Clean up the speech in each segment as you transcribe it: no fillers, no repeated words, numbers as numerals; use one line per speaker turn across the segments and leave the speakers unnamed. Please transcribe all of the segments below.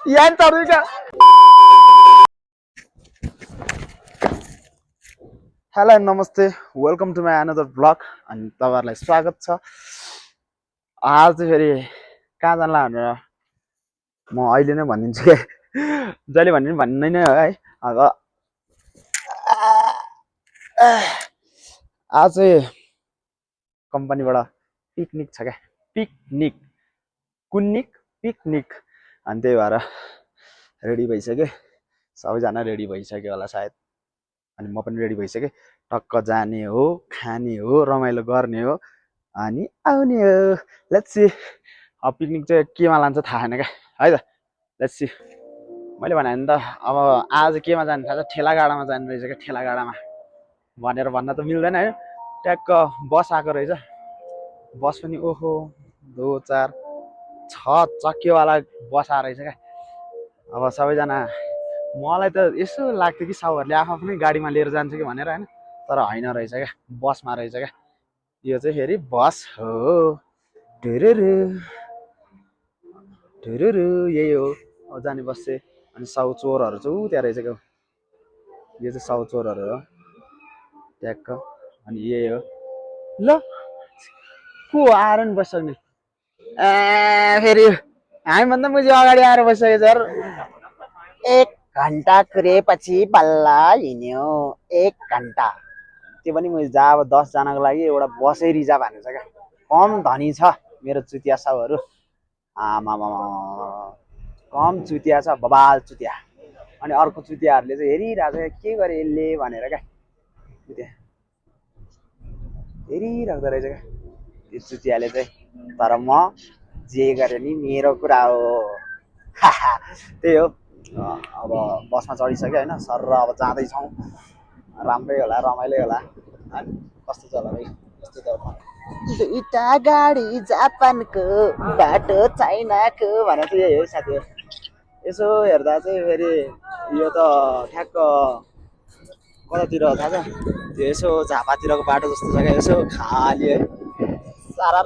यान तरुका हेलो नमस्ते welcome to my another blog अनि तपाईहरुलाई स्वागत छ। आज फेरि कहाँ जानला भनेर म अहिले नै भनिदिन्छु के जहिले भन्ने भन्नै नै हो है। अब आज कम्पनीबाट पिकनिक छ क्या, पिकनिक कुन्निक पिकनिक अनि त्यही भएर रेडी भइसक्यो, सबैजना रेडी भइसक्यो होला सायद, अनि म पनि रेडी भइसकेँ। टक्क जाने हो, खाने हो, रमाइलो गर्ने हो अनि आउने हो। लेट्स सी अब पिकनिक चाहिँ केमा लान्छ थाहा छैन क्या है त। लेट्स सी मैले भने नि त अब आज केमा जानु थाहा छ, ठेलागाडामा जानु रहेछ क्या, ठेलागाडामा भनेर भन्न त मिल्दैन है। ट्याक्क बस आएको रहेछ, बस पनि ओहो 2 4 6 चक्केवाला बस आएको रहेछ क्या। अब सबैजना मलाई त यसो लाग्थ्यो कि साउहरूले आफ्नै गाडीमा लिएर जान्छ कि भनेर होइन, तर होइन रहेछ क्या, बसमा रहेछ क्या। यो चाहिँ फेरि बस हो, ढुरुरु ढुरुरु यही हो अब जाने बस चाहिँ। अनि साउ चोरहरू चाहिँ त्यहाँ रहेछ क्या, यो चाहिँ साउ चोरहरू हो ट्याक्क। अनि यही हो ल को आएर नि बसिसक्ने फेरि हामीभन्दा मुजी अगाडि आएर बसिसक्यो सर। 1 घन्टा कुरेपछि बल्ल हिँड्यो, 1 घन्टा। त्यो पनि मैले जहाँ अब 10 जनाको लागि एउटा बसै रिजर्भ हानेछ क्या। कम धनी छ मेरो चुतिया साउहरू, आमामा कम चुतिया छ, बबाल चुतिया। अनि अर्को चुतियाहरूले चाहिँ हेरिरहेको छ के गरे यसले भनेर क्या, चुतिया हेरिराख्दो रहेछ क्या त्यो चुतियाले चाहिँ। तर म जे गरे नि मेरो कुरा हो त्यही हो। अब बसमा चढिसक्यो होइन, सर अब जाँदैछौँ, राम्रै होला रमाइलो होला। अनि कस्तो छ होला भाइ, कस्तो छ 2टा गाडी जापानको बाटो चाइनाको भनेर चाहिँ यही हो साथी। यसो हेर्दा चाहिँ फेरि यो त ठ्याक्क कतातिर थाहा छ, त्यो यसो झापातिरको बाटो जस्तो छ क्या, यसो खाली है। सारा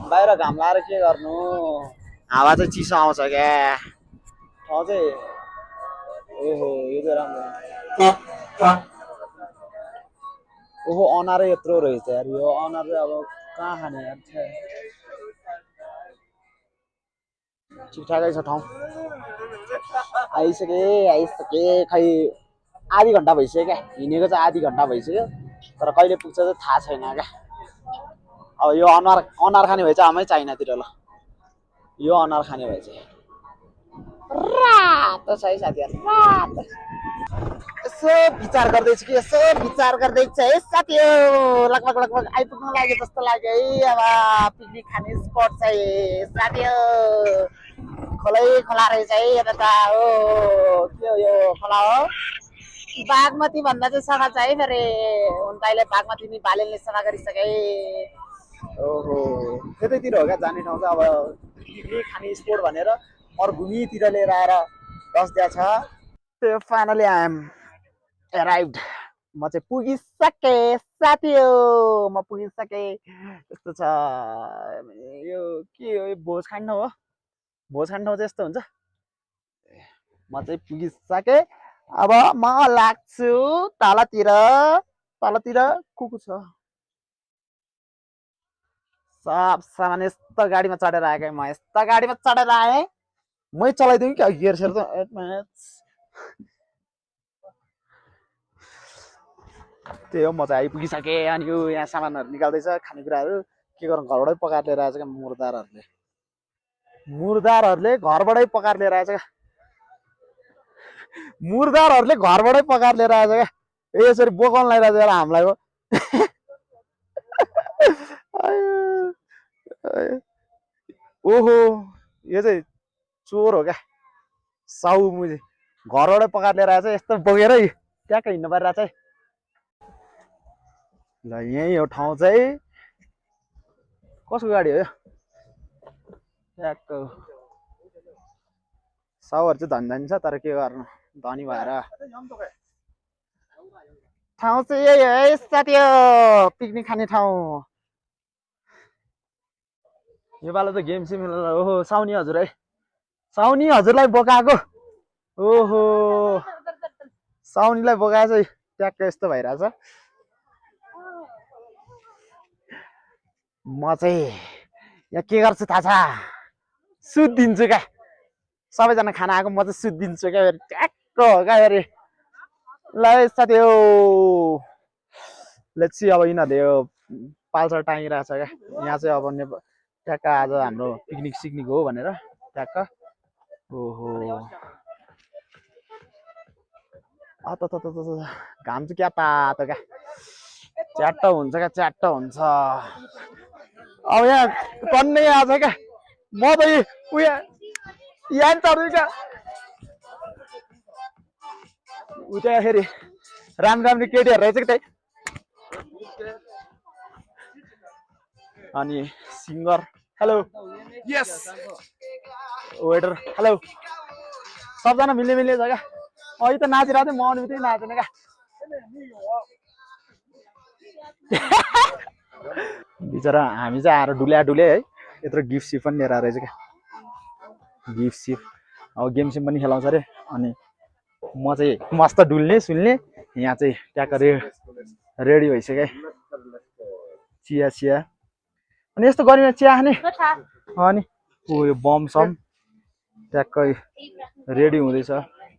बाहिर घाम लाएर के गर्नु, हावा चाहिँ चिसो आउँछ क्या। ठाउँ चाहिँ ओहो यो चाहिँ राम्रो, ओहो अनारै यत्रो रहेछ यार। यो अनार चाहिँ अब कहाँ खाने यार, ठिकठाकै छ ठाउँ। आइसके खै आधी घन्टा भइसक्यो क्या, हिँडेको चाहिँ आधी घन्टा भइसक्यो, तर कहिले पुग्छ चाहिँ थाहा छैन क्या। अब यो अनार खाने भए चाहिँ हामै चाइनातिर, ल यो अनार खाने भए चाहिँ रातो छ है साथीहरू, रातो। यसो विचार गर्दैछु कि, यसो विचार गर्दैछ है साथी, लगभग लगभग आइपुग्नु लाग्यो जस्तो लाग्यो है। अब पिकनिक खाने स्पट चाहिँ साथी खोलै खोला रहेछ है यता त। हो के हो यो खोला हो, बागमती भन्दा चाहिँ सफा छ है फेरि, हुन त अहिले बागमती नि बालेनले सफा गरिसके। ओहो त्यतैतिर हो क्या जाने ठाउँ चाहिँ। अब पिकनिक खाने स्पोट भनेर मरुभूमितिर लिएर आएर बस्दिया छ। त्यो फाइनली आई एम एराइभ्ड, म चाहिँ पुगिसकेँ साथी हो, म पुगिसकेँ। यस्तो छ यो के हो, यो भोज खाने ठाउँ हो, भोज खाने ठाउँ चाहिँ यस्तो हुन्छ। म चाहिँ पुगिसकेँ, अब म लाग्छु तलतिर, तलतिर को छ सब सामान यस्तो गाडीमा चढेर आएँ। म यस्तो गाडीमा चढेर आएँ, मै चलाइदिउँ क्या गियर सेयर त। त्यही हो, म चाहिँ आइपुगिसकेँ। अनि यो यहाँ सामानहरू निकाल्दैछ, खानेकुराहरू के गरौँ, घरबाटै पकाएर लिएर आएछ क्या मुर्दारहरूले घरबाटै पकाएर लिएर आएछ क्या, मुर्दारहरूले घरबाटै पकाएर लिएर आएछ क्या। यसरी बोकाउन लगाइरहेको छ हामीलाई हो। ओहो यो चाहिँ चोर हो क्या, साउ मुजी घरबाटै पकाएर लिएर आएछ, यस्तो बोकेरै ट्याक्क हिँड्नु परिरहेछ है। ल यही हो ठाउँ चाहिँ, कसको गाडी हो यो ट्याक्क। साउहरू चाहिँ धनी धनी छ, तर के गर्नु धनी भएर ठाउँ चाहिँ यही हो है साथी हो, पिकनिक खाने ठाउँ। यो पालो त गेम सेम ओहो साउनी हजुर है, साउनी हजुरलाई बोकाएको। ओहो साउनीलाई बोकाएछ ट्याक्क यस्तो भइरहेछ। म चाहिँ यहाँ के गर्छु थाहा छ, सुत्दिन्छु क्या। सबैजना खाना आएको, म चाहिँ सुत्दिन्छु क्या। ट्याक्क हो क्या फेरि। ल साथी हो लेट्स सी अब यिनीहरूले यो पाल्सर टाँगिरहेछ क्या। यहाँ चाहिँ अब ट्याक्क आज हाम्रो पिकनिक सिकनिक हो भनेर ट्याक्क। ओहो घाम चाहिँ क्या तातो क्या, च्याट्ट हुन्छ क्या, च्याट्ट हुन्छ। अब यहाँ टन्नै आछ क्या। म त उयो यहाँ चढ्छु क्या। उता फेरि राम्रो केटीहरू रहेछ कि त्यही। अनि सिङ्गर हेलो, यस वेटर हेलो, सबजना मिल्ने छ क्या। अघि त नाचिरहेको थिएँ, म आउने बित्तिकै नाचेन क्या। बिचरा हामी चाहिँ आएर डुले है। यत्रो गिफ्ट सिफ्ट पनि लिएर आएर रहेछ क्या, गिफ्ट सिफ्ट। अब गेम सेम पनि खेलाउँछ अरे। अनि म चाहिँ मस्त डुल्ने सुल्ने, यहाँ चाहिँ ट्याक्क रेडी भइसक्यो। चिया चिया अनि यस्तो गरिमा चिया खाने। अनि यो बम सम ट्याक्क रेडी हुँदैछ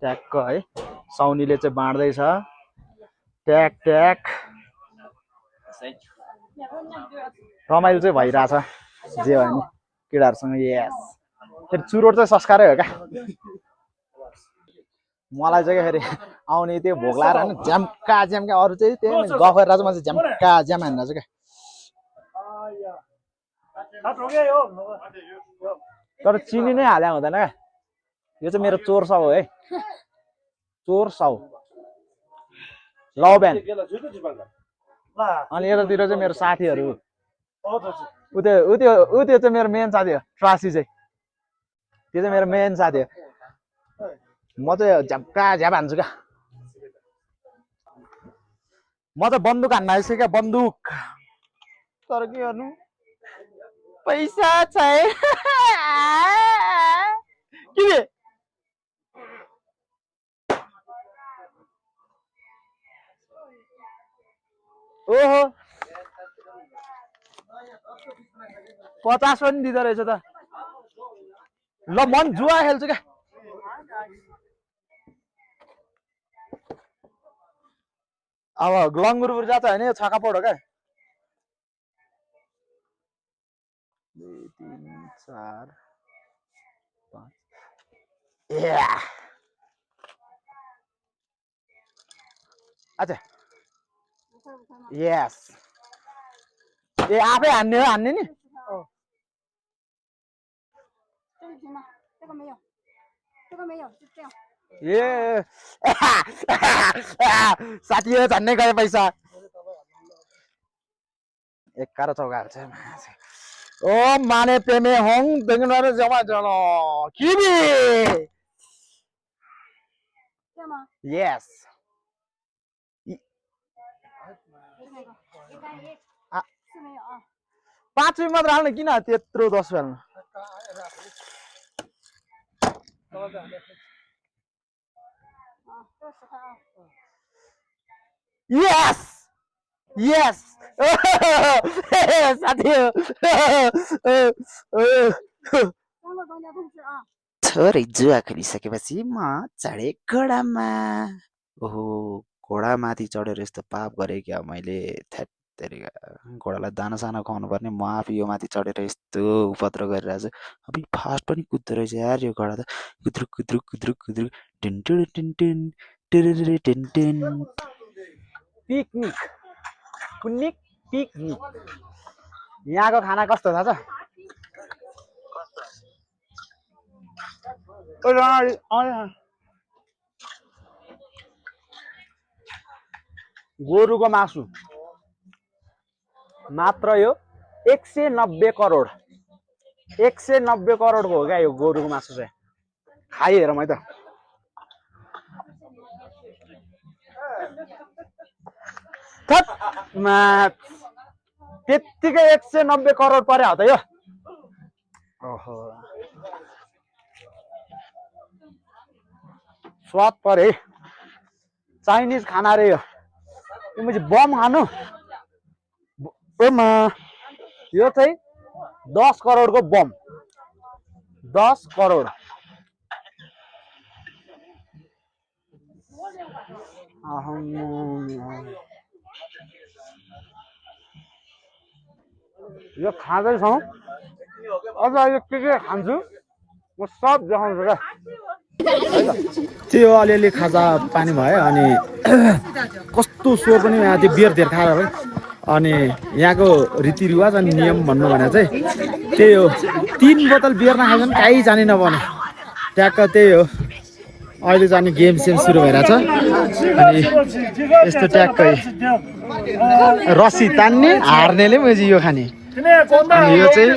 ट्याक्क है। साउनीले चाहिँ बाँड्दैछ ट्याक ट्याक। रमाइलो चाहिँ भइरहेछ जे भयो नि केटाहरूसँग। यस फेरि चुरोट चाहिँ संस्कारै हो क्या। मलाई चाहिँ फेरि आउने त्यो भोग लाएर होइन झ्याम्का अरू चाहिँ त्यही गफ गरेर चाहिँ म चाहिँ झ्याम्का हानेर चाहिँ क्या। तर चिनी नै हाले हुँदैन क्या। यो चाहिँ मेरो चोर साउ हो है, चोर साउ लौ बिहान। अनि यतातिर चाहिँ मेरो साथीहरू, उ त्यो चाहिँ मेरो मेन साथी हो ट्रासी चाहिँ, त्यो चाहिँ मेरो मेन साथी हो। म चाहिँ झ्याप्का झ्याप हान्छु क्या। म चाहिँ बन्दुक हान्न आइसक्यो क्या, बन्दुक। तर के गर्नु पैसा छैन के। ओहो 50 पनि दिँदो रहेछ त। ल मन जुवा खेल्छु क्या। अब लङ्गुरपुर जान्छ होइन, यो छक्का पड हो क्या। 2 3 4 5 अच्छा यस। ए आफै हान्ने हो, हान्ने नि। ए साथी हो झन्नै गयो पैसा। 11 चौका छ। ओ माने पेमे होङ देख्नु जमा जनो किबी। यस 5 रुपियाँ मात्र हाल्नु, किन त्यत्रो 10 हाल्नु। यस यस साथी थोरै जुवा खेलिसकेपछि म चढे घोडामा। ओहो घोडामाथि चढेर यस्तो पाप गरेँ क्या मैले। घोडालाई दाना साना खुवाउनु पर्ने, म आफू यो माथि चढेर यस्तो उपद्रो गरिरहेको छु। अब फास्ट पनि कुद्दो रहेछ यार यो घोडा त। कुद्रुक कुद्रुक कुद्रुक कुद्रुक टिन्टुन टिन्टिन टिरिरिरि टिन्टिन। Picnic picnic picnic. यहाँको खाना कस्तो थाहा छ? गोरुको मासु मात्र यो 190 करोड 190 करोडको हो क्या यो गोरुको मासु चाहिँ। खाइहेर मै त
थप त्यतिकै 190 करोड पर्यो त यो ओहो स्वाद परे चाइनिज खाना रे यो मुझे बम खानु यो चाहिँ 10 करोडको बम 10 करोड यो खाँदैछौँ अझ यो के खान्छु म सब देखाउँछु क्या त्यो अलिअलि खाजा पानी भयो अनि कस्तो स्वर पनि यहाँ त्यो बियर धेर खाएर है अनि यहाँको रीतिरिवाज अनि नियम भन्नु भने चाहिँ त्यही हो 3 बोतल बियर नखाए पनि काहीँ जाने नपर्ने ट्याक्क त्यही हो अहिले जाने गेम सेम सुरु भइरहेछ अनि यस्तो ट्याक्कै रसी तान्ने हार्नेले मैले यो खाने अनि यो चाहिँ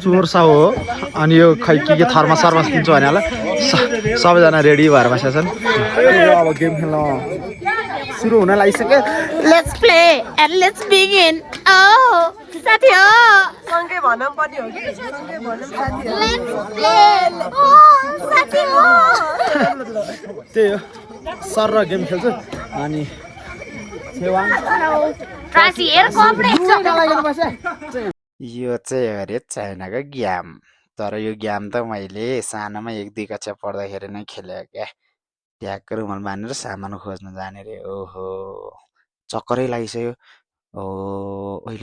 चोर्सा हो अनि यो खै के थर्मस सर्मस किन्छु भने होला सबैजना रेडी भएर बसेका छन् अब गेम खेल्न सुरु हुन लागिसक्यो
let's play and let's begin ओ साथी हो
सँगै भनौँ पनि हो कि सँगै भनौँ साथी हो
लेट्स प्ले ओ साथी हो
त्यही हो सर र गेम खेल्छु अनि छेवाङ
ट्रासी हेर कम्प्लिट
यो चाहिँ अरे चाइनाको गेम तर यो गेम त मैले सानोमा 1-2 कक्षा पढ्दाखेरि नै खेलेको क्या ट्याक्क रुमाल बाँधेर सामान खोज्न जाने रे ओहो चक्करै लागिसक्यो ओ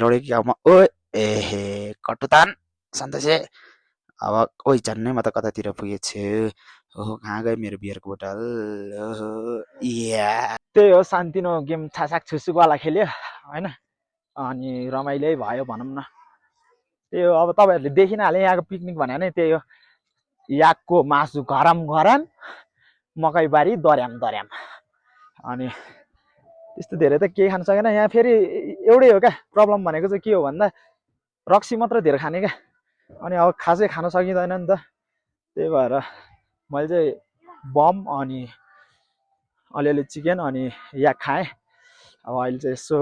लडेको गाउँमा ओ एहे कटुतान सन्तोषे अब ओइ झन्नै म त कतातिर पुगेछु ओहो कहाँ गयो मेरो बियरको बोतल ओहो या
त्यही हो शान्तिनो गेम छासाक छुसुकवाला खेल्यो होइन अनि रमाइलो भयो भनौँ न त्यही हो अब तपाईँहरूले देखिनहाले यहाँको पिकनिक भने नै त्यही हो याकको मासु गरम गरम मकैबारी दर्याम दर्याम अनि त्यस्तो धेरै त केही खान सकेन यहाँ फेरि एउटै हो क्या प्रब्लम भनेको चाहिँ के हो भन्दा रक्सी मात्र धेरै खाने क्या अनि अब खासै खान सकिँदैन नि त त्यही भएर मैले चाहिँ बम अनि अलिअलि चिकन अनि याक खाएँ अब अहिले चाहिँ यसो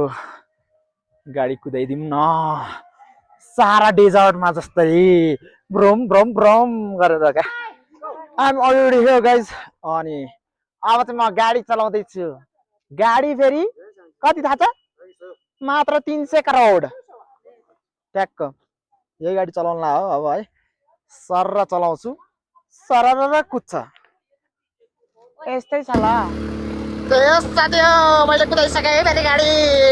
गाडी कुदाइदिउँ न सारा डेजर्टमा जस्तै ब्रोम ब्रोम ब्रोम गरेर क्या आइएम अलरेडी हियर गाइज अनि अब चाहिँ म गाडी चलाउँदैछु गाडी फेरि कति थाहा छ मात्र 300 करोड ट्याक्क यही गाडी चलाउनुला हो अब है सरर चलाउँछु सरर कुद्छ यस्तै छ ल
साथी हो मैले कुदाइसकेँ फेरि गाडी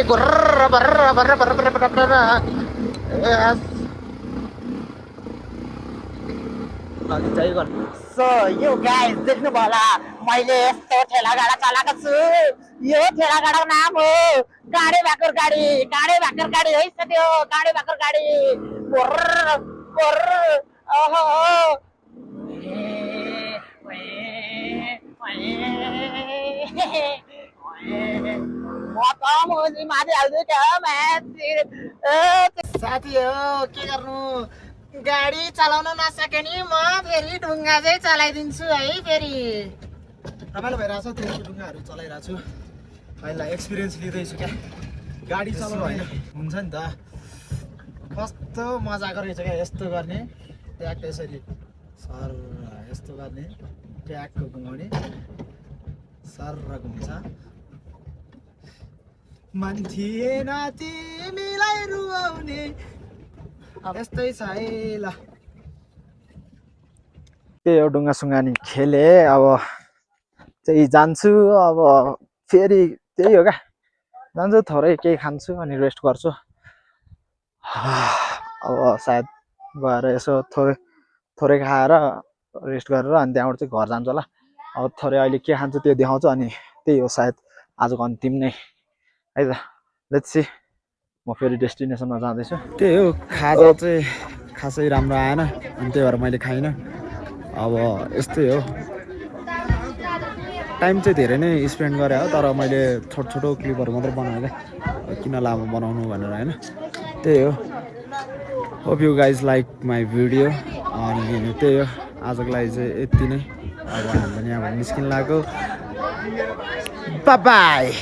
घुर्र भर्र भर्र भर्र भर्र भर्र सो यो गाइस देख्नु भयो होला मैले यस्तो ठेला गाडा चलाएको छु यो ठेला गाडाको नाम हो काँडे भाकर गाडी है साथी हो काँडे भाकर गाडी भर्र भर्र ओहो साथी हो के गर्नु गाडी चलाउन नसके नि म फेरि ढुङ्गा चाहिँ चलाइदिन्छु है फेरि
रमाइलो भइरहेछ त्यो ढुङ्गाहरू चलाइरहेको छु अहिले एक्सपिरियन्स लिँदैछु क्या गाडी चलाउनु होइन हुन्छ नि त कस्तो मजाको रहेछ क्या यस्तो गर्ने ट्याक यसरी सर यस्तो गर्ने ट्याकको घुमाउने सर घुम्छ मन थिएन तिमीलाई रुवाउने यस्तै छ है ल त्यही हो ढुङ्गा सुङ्गानी खेले अब चाहिँ जान्छु अब फेरि त्यही हो क्या जान्छु थोरै केही खान्छु अनि रेस्ट गर्छु अब सायद गएर यसो थोरै खाएर रेस्ट गरेर अनि त्यहाँबाट चाहिँ घर जान्छु होला अब थोरै अहिले के खान्छु त्यो देखाउँछु अनि त्यही हो सायद आजको अन्तिम नै है त लेट्स सी म फेरि डेस्टिनेसनमा जाँदैछु त्यही हो खाजा चाहिँ खासै राम्रो आएन अनि त्यही भएर मैले खाइनँ अब यस्तै हो टाइम चाहिँ धेरै नै स्पेन्ड गरेँ हो तर मैले छोटो छोटो क्लिपहरू मात्रै बनाएँ क्या किन लामो बनाउनु भनेर होइन त्यही हो hope you guys like my video अनि त्यही हो आजको लागि चाहिँ यति नै
अब हामी पनि अब निस्किन लाग्यो बाई